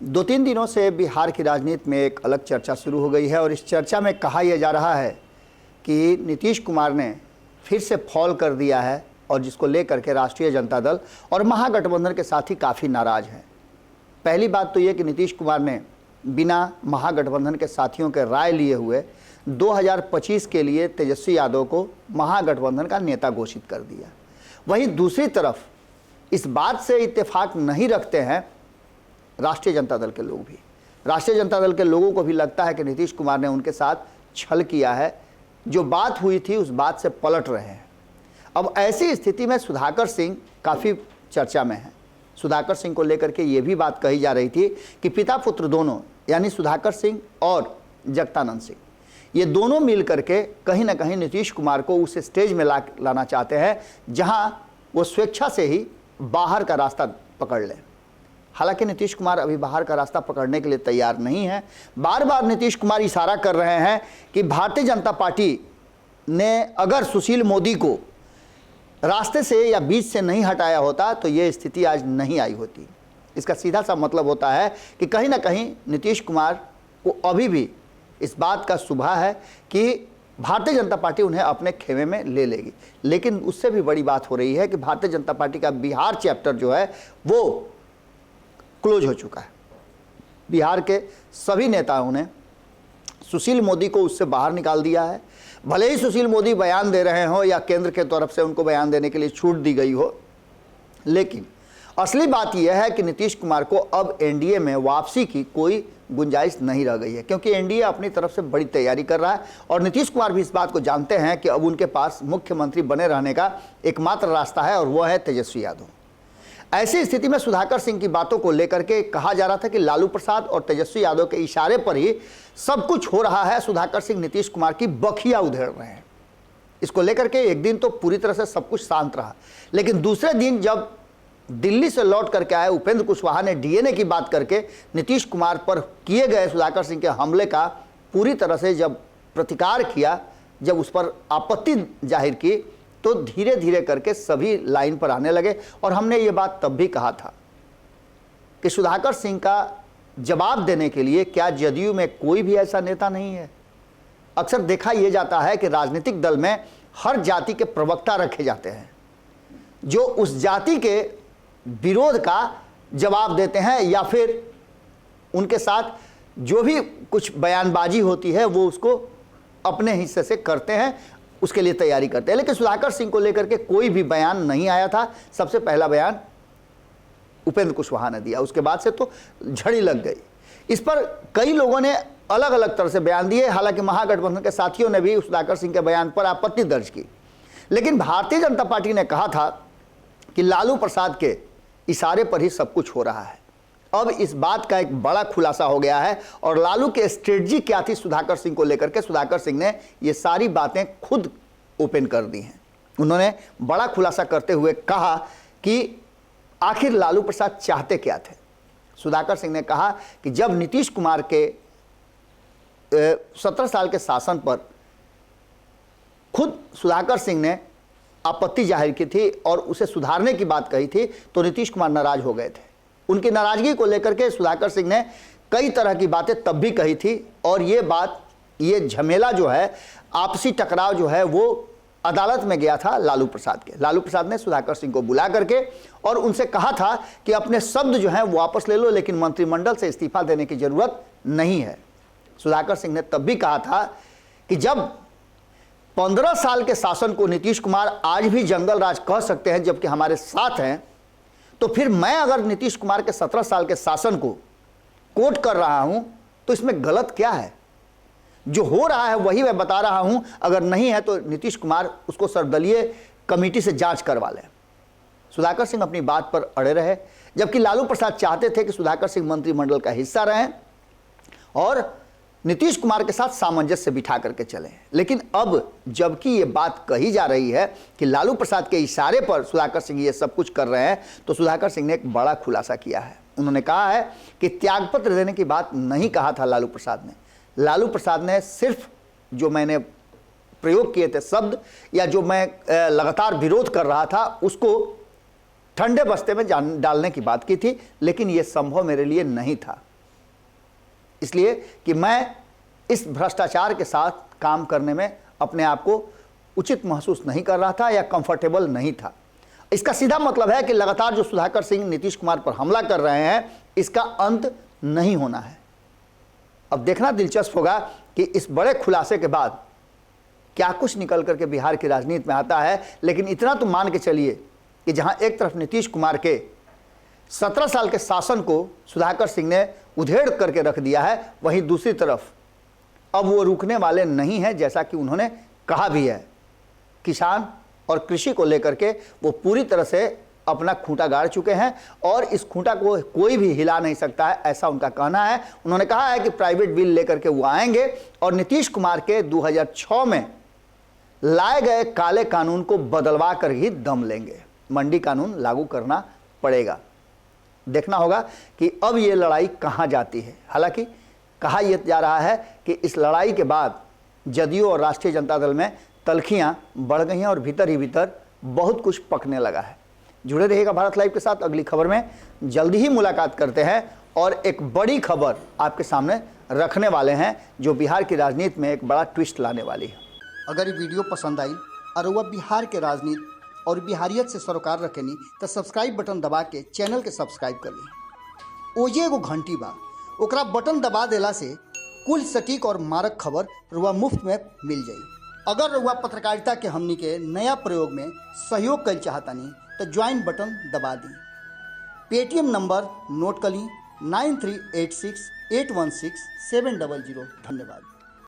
2-3 दिनों से बिहार की राजनीति में एक अलग चर्चा शुरू हो गई है और इस चर्चा में कहा यह जा रहा है कि नीतीश कुमार ने फिर से फॉल कर दिया है और जिसको लेकर के राष्ट्रीय जनता दल और महागठबंधन के साथी काफ़ी नाराज हैं। पहली बात तो ये कि नीतीश कुमार ने बिना महागठबंधन के साथियों के राय लिए हुए 2025 के लिए तेजस्वी यादव को महागठबंधन का नेता घोषित कर दिया। वहीं दूसरी तरफ इस बात से इत्तेफाक नहीं रखते हैं राष्ट्रीय जनता दल के लोग भी। राष्ट्रीय जनता दल के लोगों को भी लगता है कि नीतीश कुमार ने उनके साथ छल किया है, जो बात हुई थी उस बात से पलट रहे हैं। अब ऐसी स्थिति में सुधाकर सिंह काफ़ी चर्चा में है। सुधाकर सिंह को लेकर के ये भी बात कही जा रही थी कि पिता पुत्र दोनों यानी सुधाकर सिंह और जगदानंद सिंह ये दोनों मिल करके कहीं ना कहीं नीतीश कुमार को उस स्टेज में लाना चाहते हैं जहां वो स्वेच्छा से ही बाहर का रास्ता पकड़ लें। हालांकि नीतीश कुमार अभी बाहर का रास्ता पकड़ने के लिए तैयार नहीं है। बार बार नीतीश कुमार इशारा कर रहे हैं कि भारतीय जनता पार्टी ने अगर सुशील मोदी को रास्ते से या बीच से नहीं हटाया होता तो ये स्थिति आज नहीं आई होती। इसका सीधा सा मतलब होता है कि कहीं ना कहीं नीतीश कुमार को अभी भी इस बात का शुभा है कि भारतीय जनता पार्टी उन्हें अपने खेमे में ले लेगी। लेकिन उससे भी बड़ी बात हो रही है कि भारतीय जनता पार्टी का बिहार चैप्टर जो है वो क्लोज हो चुका है। बिहार के सभी नेताओं ने सुशील मोदी को उससे बाहर निकाल दिया है। भले ही सुशील मोदी बयान दे रहे हो या केंद्र के तरफ से उनको बयान देने के लिए छूट दी गई हो, लेकिन असली बात यह है कि नीतीश कुमार को अब एनडीए में वापसी की कोई गुंजाइश नहीं रह गई है, क्योंकि एनडीए अपनी तरफ से बड़ी तैयारी कर रहा है और नीतीश कुमार भी इस बात को जानते हैं कि अब उनके पास मुख्यमंत्री बने रहने का एकमात्र रास्ता है और वह है तेजस्वी यादव। ऐसी स्थिति में सुधाकर सिंह की बातों को लेकर के कहा जा रहा था कि लालू प्रसाद और तेजस्वी यादव के इशारे पर ही सब कुछ हो रहा है। सुधाकर सिंह नीतीश कुमार की बखिया उधेड़ रहे हैं। इसको लेकर के एक दिन तो पूरी तरह से सब कुछ शांत रहा, लेकिन दूसरे दिन जब दिल्ली से लौट करके आए उपेंद्र कुशवाहा ने डीएनए की बात करके नीतीश कुमार पर किए गए सुधाकर सिंह के हमले का पूरी तरह से जब प्रतिकार किया, जब उस पर आपत्ति जाहिर की, तो धीरे धीरे करके सभी लाइन पर आने लगे। और हमने ये बात तब भी कहा था कि सुधाकर सिंह का जवाब देने के लिए क्या जदयू में कोई भी ऐसा नेता नहीं है। अक्सर देखा यह जाता है कि राजनीतिक दल में हर जाति के प्रवक्ता रखे जाते हैं जो उस जाति के विरोध का जवाब देते हैं या फिर उनके साथ जो भी कुछ बयानबाजी होती है वो उसको अपने हिस्से से करते हैं, उसके लिए तैयारी करते हैं। लेकिन सुधाकर सिंह को लेकर के कोई भी बयान नहीं आया था। सबसे पहला बयान उपेंद्र कुशवाहा ने दिया, उसके बाद से तो झड़ी लग गई। इस पर कई लोगों ने अलग अलग तरह से बयान दिए। हालांकि महागठबंधन के साथियों ने भी सुधाकर सिंह के बयान पर आपत्ति दर्ज की, लेकिन भारतीय जनता पार्टी ने कहा था कि लालू प्रसाद के इशारे पर ही सब कुछ हो रहा है। अब इस बात का एक बड़ा खुलासा हो गया है और लालू की स्ट्रेटजी क्या थी सुधाकर सिंह को लेकर के, सुधाकर सिंह ने ये सारी बातें खुद ओपन कर दी हैं। उन्होंने बड़ा खुलासा करते हुए कहा कि आखिर लालू प्रसाद चाहते क्या थे। सुधाकर सिंह ने कहा कि जब नीतीश कुमार के 17 साल के शासन पर खुद सुधाकर सिंह ने आपत्ति जाहिर की थी और उसे सुधारने की बात कही थी तो नीतीश कुमार नाराज हो गए थे। उनकी नाराजगी को लेकर के सुधाकर सिंह ने कई तरह की बातें तब भी कही थी और ये बात, ये झमेला जो है, आपसी टकराव जो है, वो अदालत में गया था लालू प्रसाद के। लालू प्रसाद ने सुधाकर सिंह को बुला करके और उनसे कहा था कि अपने शब्द जो हैं वो वापस ले लो, लेकिन मंत्रिमंडल से इस्तीफा देने की जरूरत नहीं है। सुधाकर सिंह ने तब भी कहा था कि जब 15 साल के शासन को नीतीश कुमार आज भी जंगल राज कह सकते हैं जबकि हमारे साथ हैं, तो फिर मैं अगर नीतीश कुमार के 17 साल के शासन को कोट कर रहा हूं तो इसमें गलत क्या है। जो हो रहा है वही मैं बता रहा हूं, अगर नहीं है तो नीतीश कुमार उसको सर्वदलीय कमेटी से जांच करवा लें। सुधाकर सिंह अपनी बात पर अड़े रहे, जबकि लालू प्रसाद चाहते थे कि सुधाकर सिंह मंत्रिमंडल का हिस्सा रहें और नीतीश कुमार के साथ सामंजस्य बिठा करके चले। लेकिन अब जबकि ये बात कही जा रही है कि लालू प्रसाद के इशारे पर सुधाकर सिंह ये सब कुछ कर रहे हैं, तो सुधाकर सिंह ने एक बड़ा खुलासा किया है। उन्होंने कहा है कि त्यागपत्र देने की बात नहीं कहा था लालू प्रसाद ने। लालू प्रसाद ने सिर्फ जो मैंने प्रयोग किए थे शब्द या जो मैं लगातार विरोध कर रहा था उसको ठंडे बस्ते में डालने की बात की थी, लेकिन यह संभव मेरे लिए नहीं था, इसलिए कि मैं इस भ्रष्टाचार के साथ काम करने में अपने आप को उचित महसूस नहीं कर रहा था या कंफर्टेबल नहीं था। इसका सीधा मतलब है कि लगातार जो सुधाकर सिंह नीतीश कुमार पर हमला कर रहे हैं, इसका अंत नहीं होना है। अब देखना दिलचस्प होगा कि इस बड़े खुलासे के बाद क्या कुछ निकल करके बिहार की राजनीति में आता है। लेकिन इतना तो मान के चलिए कि जहां एक तरफ नीतीश कुमार के 17 साल के शासन को सुधाकर सिंह ने उधेड़ करके रख दिया है, वहीं दूसरी तरफ अब वो रुकने वाले नहीं हैं, जैसा कि उन्होंने कहा भी है। किसान और कृषि को लेकर के वो पूरी तरह से अपना खूंटा गाड़ चुके हैं और इस खूंटा को कोई भी हिला नहीं सकता है, ऐसा उनका कहना है। उन्होंने कहा है कि प्राइवेट बिल लेकर के वो आएंगे और नीतीश कुमार के 2006 में लाए गए काले कानून को बदलवा कर ही दम लेंगे। मंडी कानून लागू करना पड़ेगा। देखना होगा कि अब ये लड़ाई कहाँ जाती है। हालांकि कहा यह जा रहा है कि इस लड़ाई के बाद जदयू और राष्ट्रीय जनता दल में तल्खियां बढ़ गई हैं और भीतर ही भीतर बहुत कुछ पकने लगा है। जुड़े रहिएगा भारत लाइव के साथ। अगली खबर में जल्दी ही मुलाकात करते हैं और एक बड़ी खबर आपके सामने रखने वाले हैं जो बिहार की राजनीति में एक बड़ा ट्विस्ट लाने वाली है। अगर ये वीडियो पसंद आई और वह बिहार के राजनीति और बिहारियत से सरोकार रखेनी तो सब्सक्राइब बटन दबा के चैनल के सब्सक्राइब कर ली। ओजे एगो घंटी बा, ओकरा बटन दबा देला से कुल सटीक और मारक खबर रुआ मुफ्त में मिल जाई। अगर रुआ पत्रकारिता के हमनी के नया प्रयोग में सहयोग कर चाहतानी तो ज्वाइन बटन दबा दी। पेटीएम नंबर नोट कर ली 9386816700। धन्यवाद।